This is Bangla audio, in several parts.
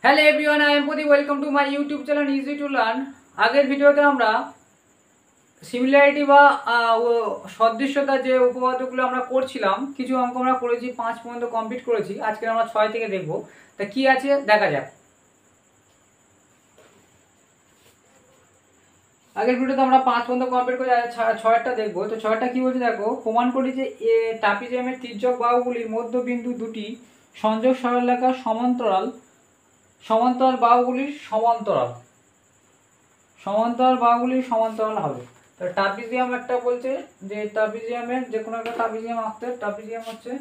Hello everyone, I am Pradeep. Welcome to my YouTube channel easy to learn. আগের ভিডিওতে আমরা সিমিলারিটি বা সদৃশ্যতা যে উপপাদ্যগুলো আমরা করছিলাম, কিছু অঙ্ক আমরা করেছি, 5 পর্যন্ত কমপ্লিট করেছি। আজকে আমরা 6 থেকে দেখব। তা কি আছে দেখা যাক। আগের ভিডিওতে আমরা 5 পর্যন্ত কমপ্লিট করে 6টা দেখবো। তো 6টা কি বলছে দেখো, প্রমাণ করি যে ট্রাপিজিয়ামের তির্যক বাহুগুলির মধ্যবিন্দু দুটি সংযোগ সরলরেখার সমান্তরাল সমান্তরাল বাহুগুলির সমান্তরাল বাহুগুলির সমান্তরাল হবে। তো ট্রাপিজিয়াম একটা বলছে যে ট্রাপিজিয়ামের যে কোনো একটা ট্রাপিজিয়াম আঁকতে। ট্রাপিজিয়াম হচ্ছে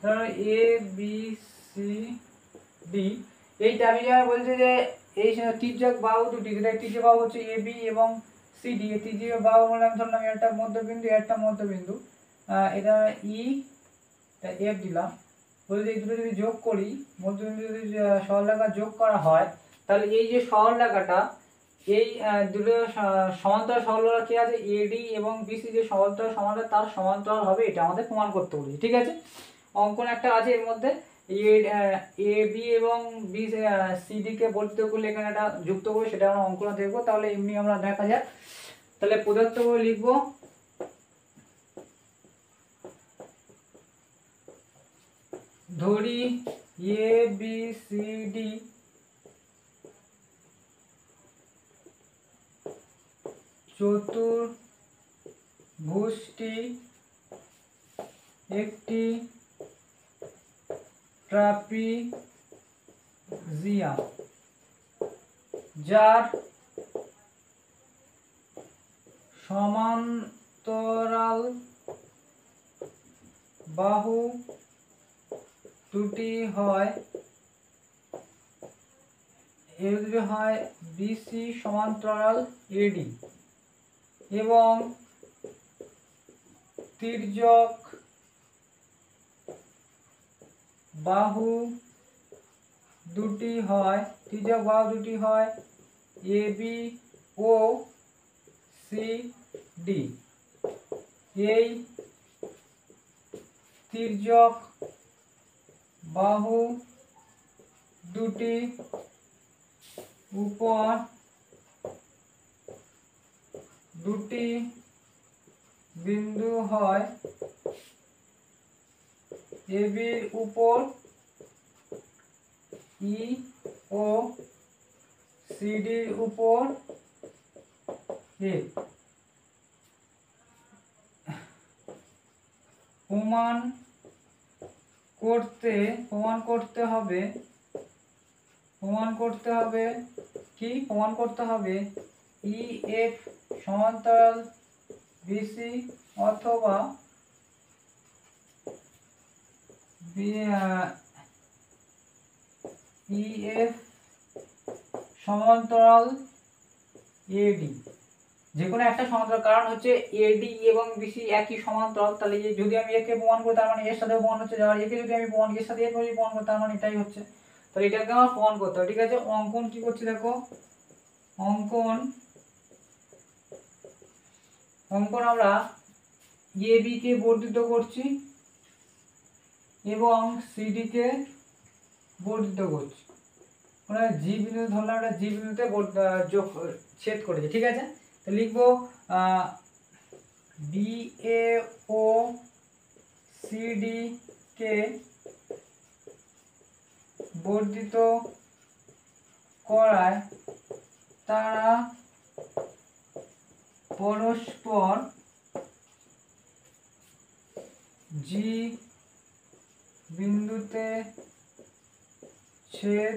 ধরো এ বি সি ডি। এই ট্রাপিজিয়ামে বলছে যে এই তির্যক বাহু দুটি, যেটা তির্যক বাহু হচ্ছে এ বি এবং সি ডি। এই তির্যক বাহু বলে আমি ধরলাম একটা মধ্যবিন্দু, একটা মধ্যবিন্দু, এটা ই, এটা এফ দিলাম। বলছে এই দুটো যদি যোগ করি, মধ্যবিন্দু যদি সরলরেখা যোগ করা হয়, তাহলে এই যে সরলরেখাটা, এই দুটো সমান্তরাল সরলরেখা কি আছে, এডি এবং বিসি যে সমান্তরাল তার সমান্তরাল হবে, এটা আমাদের প্রমাণ করতে বলেছে। ঠিক আছে, অঙ্কন একটা আছে এর মধ্যে, এ বি এবং বি সিডি কে বর্ধিত করলে এখানে একটা যুক্ত করে সেটা আমরা অঙ্কন দেখবো। তাহলে এমনি আমরা দেখা যাক। তাহলে প্রদত্ত করে লিখবো, ধরি এ বি সি ডি চতুর্ভুজটি একটি ট্রাপিজিয়াম, যার সমান্তরাল বাহু দুটি হয় বিসি সমান্তরাল এডি এবং তির্যক বাহু দুটি হয় A B O C D. এই তির্যক বাহু দুটি উপর দুটি বিন্দু হয় এ বির উপর ই ও সিডির উপর এ। প্রমাণ করতে হবে ই এফ সমান্তরাল বিসি অথবা ই এফ সমান্তরাল এডি, যে কোনো একটা সমান্তরাল। কারণ হচ্ছে এডি এবং বিসি একই সমান্তরাল, তাহলে যদি আমি একে প্রমাণ করি তার মানে এর সাথেও প্রমাণ হচ্ছে, যাওয়ার একে যদি আমি এর সাথে একে যদি প্রমাণ করি তার মানে এটাই হচ্ছে। তাহলে এটাকে আমার প্রমাণ করতে হবে। ঠিক আছে, অঙ্কন কি করছি দেখো, অঙ্কন আমরা এ বি কে বর্ধিত করছি এবং সিডি কে বর্ধিত করছি। মানে জি বিন্দু ধরলাম, একটা জি বিন্দুতে ছেদ করেছে। ঠিক আছে, তো লিখবো বি এ ও সিডি কে বর্ধিত করায় তারা পরস্পর জি বিন্দুতে ছেদ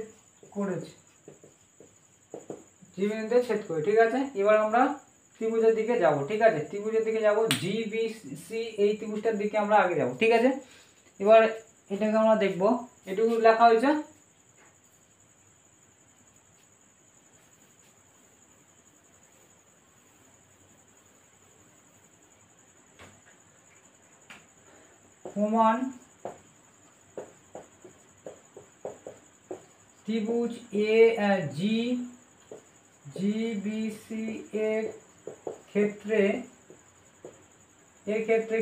করেছে। ঠিক আছে, এবার আমরা ত্রিভুজের দিকে যাব। ঠিক আছে, ত্রিভুজের দিকে যাব, জি বি সি এই ত্রিভুজটার দিকে আমরা আগে যাব। ঠিক আছে, এবার এটাকে আমরা দেখব। এটুকু লেখা হয়েছে, প্রমাণ ত্রিভুজ জি বি সি এর ক্ষেত্রে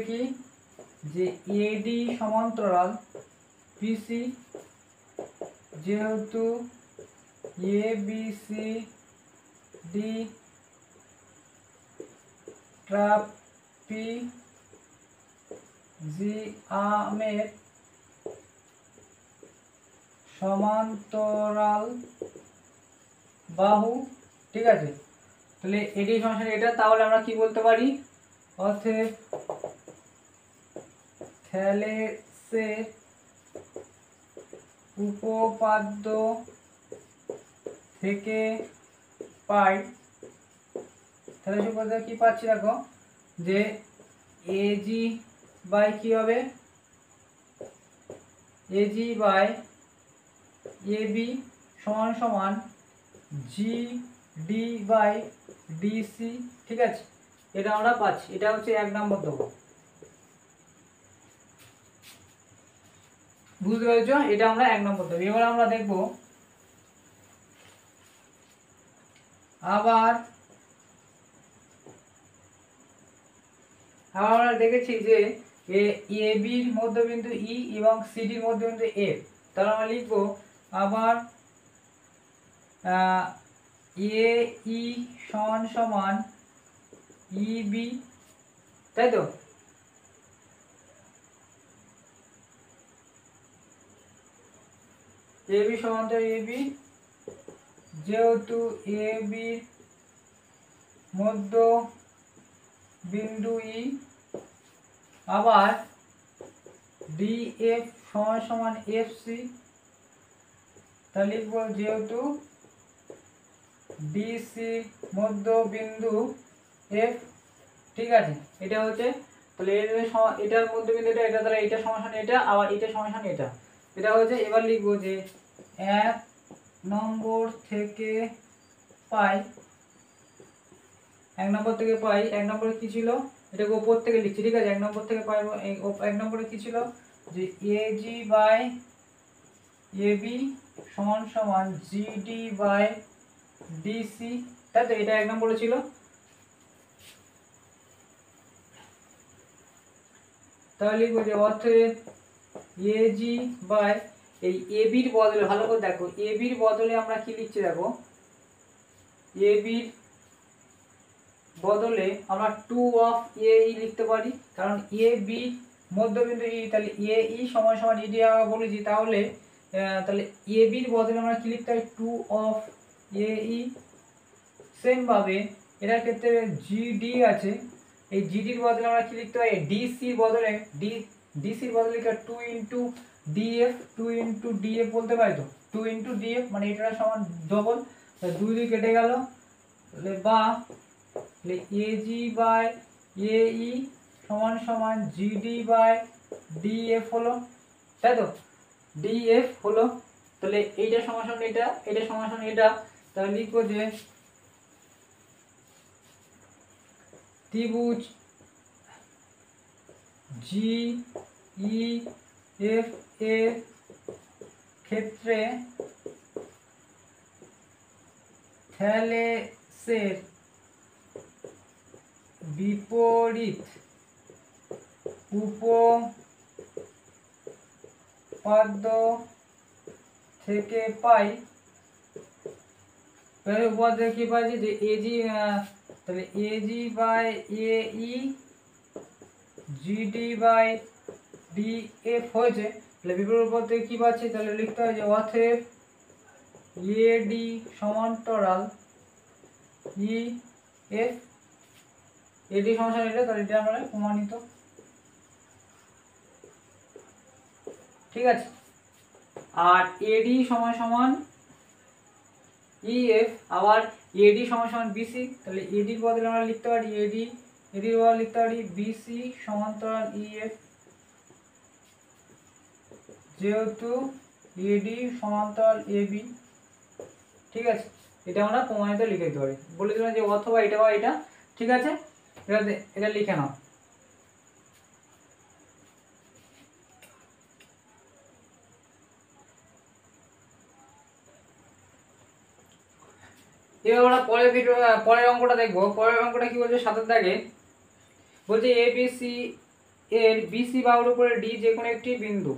কি যে এডি সমান্তরাল বিসি, যেহেতু এ বি সি ডি ট্রাপিজিয়ামের সমান্তরাল বাহু, ঠিক আছে। তাহলে এডি সমান এটা, তাহলে আমরা কি বলতে পারি, অতএব থ্যালেসের উপপাদ্য থেকে পাই, তাহলে উপপাদ্য কি পাচ্ছি দেখো, যে এজি বাই কি হবে, এজি বাই এবি সমান সমান জি ডি বাই ডিসি, ঠিক আছে। এটা আমরা পাচ্ছি, এটা হচ্ছে 1 নম্বর দেবো, বুঝতে পেরেছ, এটা আমরা 1 নম্বর দেবো। এবার আমরা দেখব আবার আমরা দেখেছি যে এ বির মধ্যবিন্দু ই এবং সিডির মধ্যবিন্দু এফ, তাহলে আমরা লিখব আবার এ ই সমান সমান ই বি, তাই তো। এ বি সমান্তরাল এ বি, যেহেতু এ বির মধ্য বিন্দু ই, আবার ডি এফ সমান সমান এফ সি, তাহলে লিখব যেহেতু ডিসি মধ্য বিন্দু এফ, ঠিক আছে। এটা হচ্ছে, তাহলে এটার মধ্যবিন্দু এটা, তাহলে এটা সমান এটা, আবার এটা সমান এটা, এটা হচ্ছে। এবার লিখব যে 1 নম্বর থেকে পাই, 1 নম্বর থেকে পাই, 1 নম্বরে কি ছিল, এটাকে উপর থেকে লিখছি, ঠিক আছে। 1 নম্বর থেকে পাই, 1 নম্বরে কি ছিল, যে এজি বাই এবি সমান সমান জিডি বাই ডিসি, তাই তো, এটা 1 নম্বরে ছিল। তাহলে লিখবো যে অতএব এজি বাই, এই এবির বদলে ভালো করে দেখো, এবির বদলে আমরা কি লিখছি দেখো, এবির বদলে আমরা 2 অফ এ ই লিখতে পারি, কারণ এ বি মধ্যবিন্দু ই, তাহলে এ ই সমান সমান ইডি আমরা বলেছি, তাহলে তাহলে এ বির বদলে আমরা কি লিখতে পারি, 2 অফ এ ই। সেম ভাবে এটার ক্ষেত্রে জিডি আছে, এই জিডির বদলে আমরা কি লিখতে পারি, ডিসির বদলে ডিসির বদলে 2 ইন্টু ডিএফ, 2 ইন্টু ডিএফ বলতে পারি, তো 2 ইন্টু ডিএফ মানে এটা সমান ডবল, 2 দিয়ে কেটে গেল, তাহলে বা এজি বাই এ ই সমান সমান জিডি বাই ডিএফ হলো, তাই তো, ডিএফ হলো। তাহলে এইটা সমান এটা, এটা সমান এটা, তাহলে লিখবো যে ত্রিভুজ জি ই এফ এর ক্ষেত্রে থ্যালেসের বিপরীত উপপাদ্য থেকে পাই, উপপাদ্য কি পাইছি, যে এজি, তাহলে AG by A E GD by DF হয়েছে, তাহলে বিপরীত উপপাদ্য কি পাচ্ছি, তাহলে লিখতে হয় যে অতএব এডি সমান্তরাল ই এফ, এডি সমান এটা, তাহলে এটা আমরা প্রমাণিত, ঠিক আছে। আর এডি সমান সমান ইএফ, আবার এডি সমান সমান বিসি, তাহলে এডির বদলে আমরা লিখতে পারি এডি, এডির বদলে লিখতে পারি বিসি সমান্তরাল ইএফ, যেহেতু এডি সমান্তরাল এবি, ঠিক আছে। এটা আমরা প্রমাণিত লিখে দিতে পারি, বলে দিলাম যে অথবা এটা বা এটা, ঠিক আছে। এটা লিখে নাও। এবার আমরা পরের অঙ্কটা দেখবো। পরের অঙ্কটা কি বলছে, 7 দাগে বলছে এ বি সি এর বিসি বাহুর উপরে ডি যে কোনো একটি বিন্দু,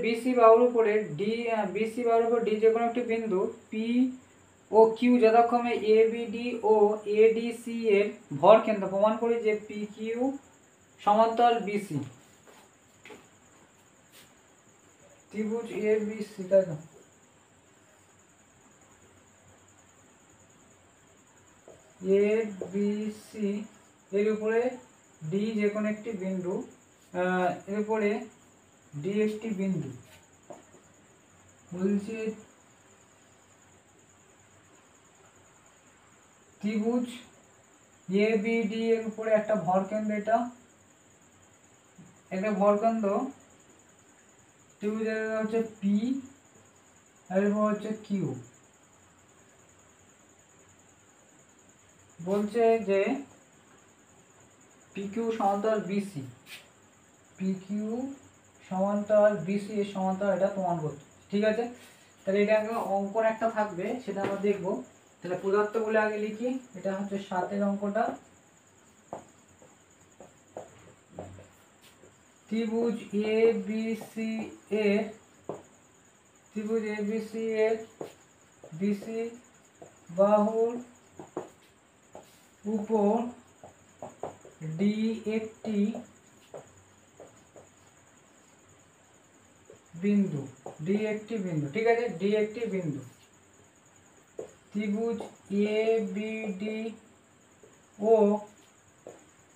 বিসি বাহুর উপরে ডি, বিসি বাহুর উপর ডি যে কোনো একটি বিন্দু পি ও কিউ যথাক্রমে এ বি ডি ও এ ডি সি এর ভর কেন্দ্র, প্রমাণ করি যে পি কিউ সমান্তরাল বিসি। ত্রিভুজ এ বি সি, তাই তো, এ বি সি এর উপরে ডি যে কোনো একটি বিন্দু, এর উপরে ডি একটি বিন্দু, বলছে ত্রিভুজ এ বি ডি এর উপরে একটা ভরকেন্দ্র, এটা একটা ভরকেন্দ্র ত্রিভুজের হচ্ছে পি আর এরপর হচ্ছে কিউ। বলছে যে পি কিউ সমান্তরাল বিসি, পি কিউ সমান্তরাল বিসি এর সমান্তরাল, এটা প্রমাণ করতে। ঠিক আছে, তাহলে এটা অঙ্কন একটা থাকবে, সেটা আমরা দেখবো। তাহলে পদার্থগুলো আগে লিখি। এটা হচ্ছে 7 অঙ্কটা। ত্রিভুজ এ বি সি এর, ত্রিভুজ এ বি সি এর বিসি বাহুর উপর ডি একটি বিন্দু, ডি একটি বিন্দু। ঠিক আছে, ডি একটি বিন্দু। ত্রিভুজ এ বি ডি ও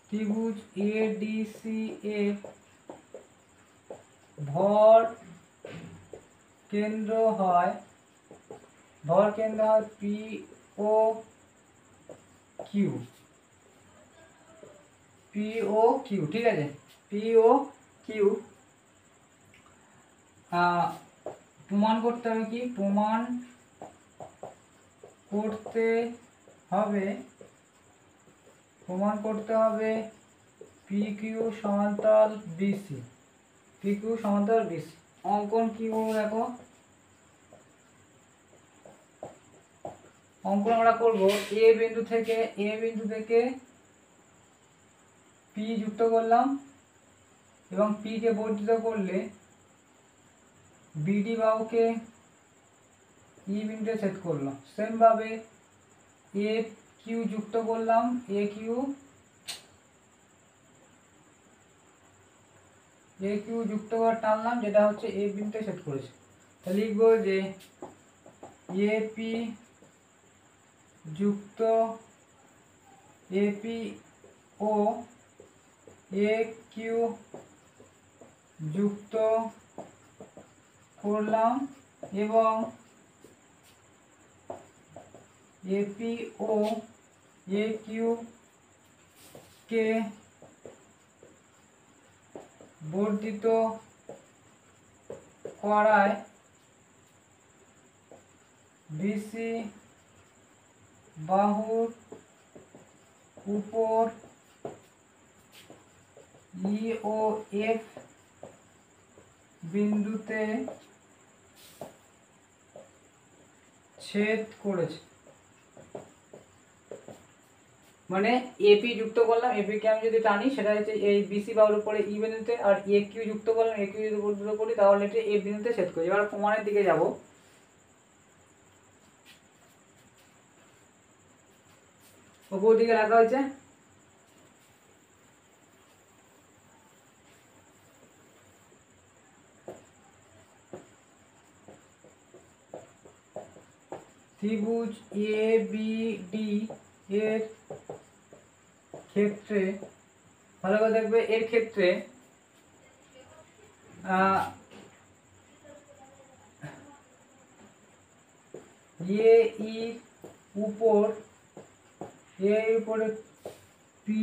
ত্রিভুজ এ ডি সি এর ভর কেন্দ্র হয়, পি ও কিউ, পি ও কিউ। ঠিক আছে, পি ও কিউ। প্রমাণ করতে হবে কি, প্রমাণ করতে হবে, প্রমাণ করতে হবে পি কিউ সমান্তরাল বিসি, পি কিউ সমান্তরাল বিসি। অঙ্কন কি করবো দেখো, অঙ্কন আমরা করব এ বিন্দু থেকে পি যুক্ত করলাম এবং পি কে বর্ধিত করলে বিডি বাহুকে ই বিন্দুতে ছেদ করলাম। সেম ভাবে এ কিউ যুক্ত করলাম, এ কিউ যুক্ত করে টানলাম, যেটা হচ্ছে এ বিন্দুতে ছেদ করেছে। তাহলে লিখবো যে এপি যুক্ত এপি ও এ কিউ যুক্ত করলাম এবং এপি ও এ কিউ কে বর্ধিত করায় বিসি বাহুর উপর ই ও এফ বিন্দুতে ছেদ করেছে। মানে এপি যুক্ত করলাম, এপি কে আমি যদি টানি সেটা হচ্ছে এই বিসি বাহুর উপরে ই বিন্দুতে, আর এ কিউ যুক্ত করলাম, এ কিউ যদি বর্ধিত করি তাহলে এটা এ বিন্দুতে ছেদ করি। এবার প্রমাণের দিকে যাব। উপর দিকে রাখা হয়েছে, ত্রিভুজ এ বি ডি এর ক্ষেত্রে, ভালো করে দেখবে, এর ক্ষেত্রে এ ইর উপর, এর উপরে পি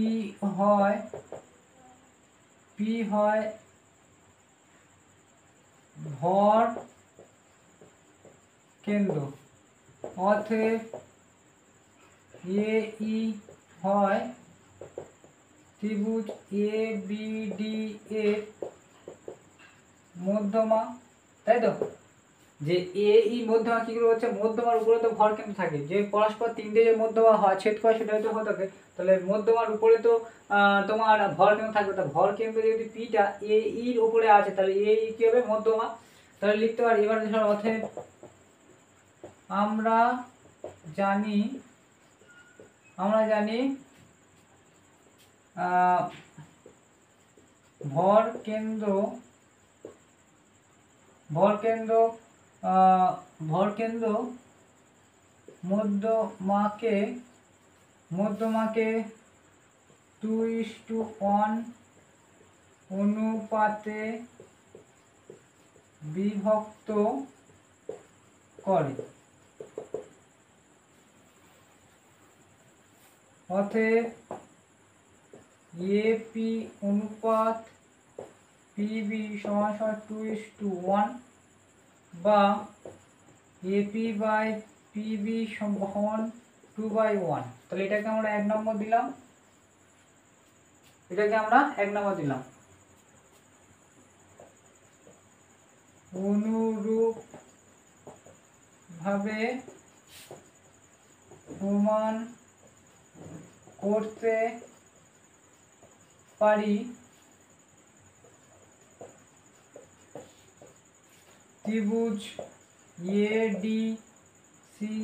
হয় ভর কেন্দ্র, অতএব এ ই হয় ত্রিভুজ এ বি ডি এর মধ্যমা। তাই তো? যে এ ই মধ্যমা কি করে হচ্ছে, মধ্যমার উপরে তো ভর কেন্দ্র থাকে, যে পরস্পর তিনটে যে মধ্যমা হয় ছেদ করে সেটা হয়তো হয়ে থাকে, তাহলে মধ্যমার উপরে তো তোমার ভর কেন্দ্র থাকবে। তা ভর কেন্দ্র যদি পিটা এ ইর উপরে আছে তাহলে এ ই কি হবে, মধ্যমা। তাহলে লিখতে পারি এবার অতএব আমরা জানি ভর কেন্দ্র মধ্যমাকে 2:1 অনুপাতে বিভক্ত করে। অতএব এপি অনুপাত পিবি সমান 2:1 বা এপি বাই পিবি সমান 2/1। তাহলে এটাকে আমরা 1 নম্বর দিলাম, অনুরূপ ভাবে প্রমাণ করতে পারি ত্রিভুজ এডিসি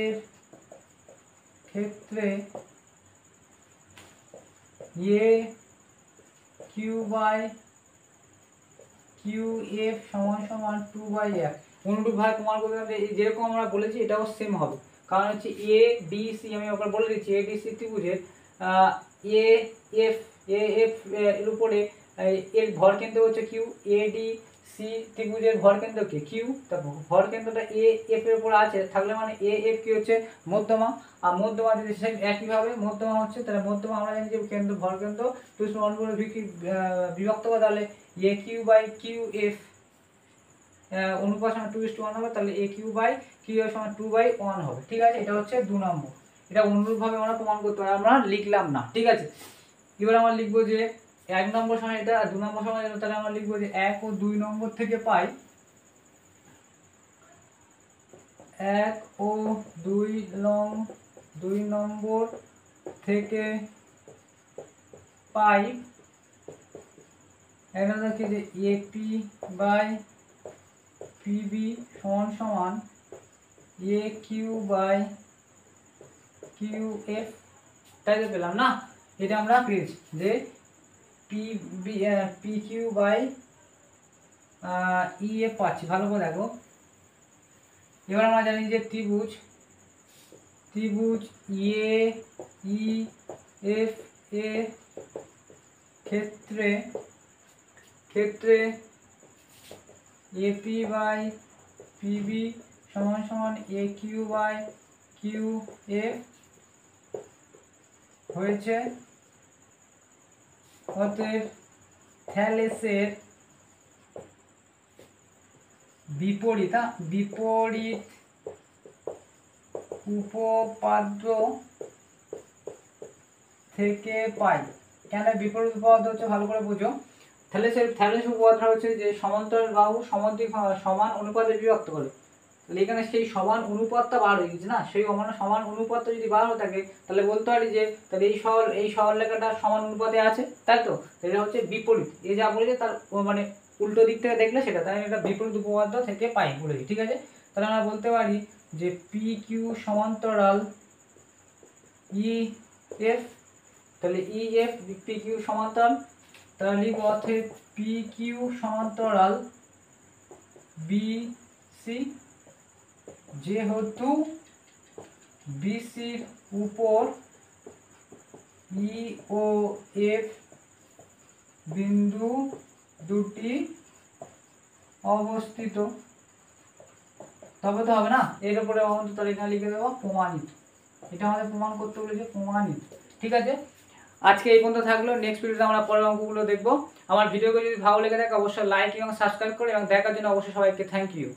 এর ক্ষেত্রে এ কিউ বাই কিউ এফ সমান 2/1। অনুরূপভাবে প্রমাণ করতে হবে, যেরকম আমরা বলেছি এটাও সেম হবে, কারণ হচ্ছে এ ডি সি, আমি একবার বলে দিচ্ছি, এ ডি সি ত্রিভুজের এ এফ এর উপরে এর ভর কেন্দ্র হচ্ছে কিউ, এ ডি সি ত্রিভুজের ভর কেন্দ্র কি কিউ, তারপর ভর কেন্দ্রটা এ এফ এর উপর আছে থাকলে মানে এ এফ কি হচ্ছে, মধ্যমা। আর মধ্যমা যদি সেম একইভাবে মধ্যমা হচ্ছে, তাহলে মধ্যমা আমরা জানি যে কেন্দ্র ভর কেন্দ্র 2:1 করে বিভক্ত করে, তাহলে এ কিউ বাই কিউ এফ অনুপাত সমান 2:1 হবে, তাহলে এ কিউ বাই কিউ এফ সমান 2/1 হবে। ঠিক আছে, এটা হচ্ছে 2 নম্বর। এটা অনুরূপভাবে আমরা প্রমাণ করতে পারি, আমরা লিখলাম না। ঠিক আছে, এবার আমরা লিখবো যে 1 নম্বর সময় এটা আর 2 নম্বর সময় এটা, তাহলে আমরা লিখবো যে 1 ও 2 নম্বর থেকে পাই, 1 ও 2 নম্বর থেকে পাই এটা দেখি যে এপি বাই পিবি সমান A Q by Q F. তাই তো পেলাম না, এটা আমরা পেয়েছি যে P Q by E F পাচ্ছি। ভালো করে দেখো, এবার আমরা জানি যে ত্রিভুজ এ ই এফ এ ক্ষেত্রে এপি বাই পিবি সমান A Q by Q F হয়েছে। অতএব থ্যালেসের বিপরীত উপপাদ্য থেকে পাই। কেন বিপরীত উপপাদ্য হচ্ছে ভালো করে বুঝো। থ্যালেস উপপাদ্য হচ্ছে যে সমান্তরাল বাহু সমান অনুপাতে বিভক্ত করে। তাহলে এখানে সেই সমান অনুপাতটা বার হয়ে গেছে না, সেই সমান অনুপাতটা যদি বার হয়ে থাকে তাহলে বলতে পারি যে তাহলে এই সরলরেখাটা সমান অনুপাতে আছে, তাই তো? এটা হচ্ছে বিপরীত, এই যা বলেছে তার মানে উল্টো দিক থেকে দেখলে সেটা, তাই এটা বিপরীত উপপাদ্য থেকে পাই বলেছি। ঠিক আছে, তাহলে আমরা বলতে পারি যে পি কিউ সমান্তরাল ই এফ, তাহলে ই এফ পি কিউ সমান্তরাল, তাহলে লিখব অতএব পি কিউ সমান্তরাল বি সি, যেহেতু বিসির উপর ই ও এফ বিন্দু দুটি অবস্থিত, তবে তো হবে না, এর উপরে অন্তত এখানে লিখে দেবো প্রমাণিত। এটা আমাদের প্রমাণ করতে বলেছে, প্রমাণিত। ঠিক আছে, আজকে এই পর্যন্ত থাকলো। নেক্সট ভিডিওতে আমরা পরের অঙ্কগুলো দেখবো। আমার ভিডিওগুলো যদি ভালো লেগে থাকে অবশ্যই লাইক এবং সাবস্ক্রাইব করে এবং দেখার জন্য অবশ্যই সবাইকে থ্যাংক ইউ।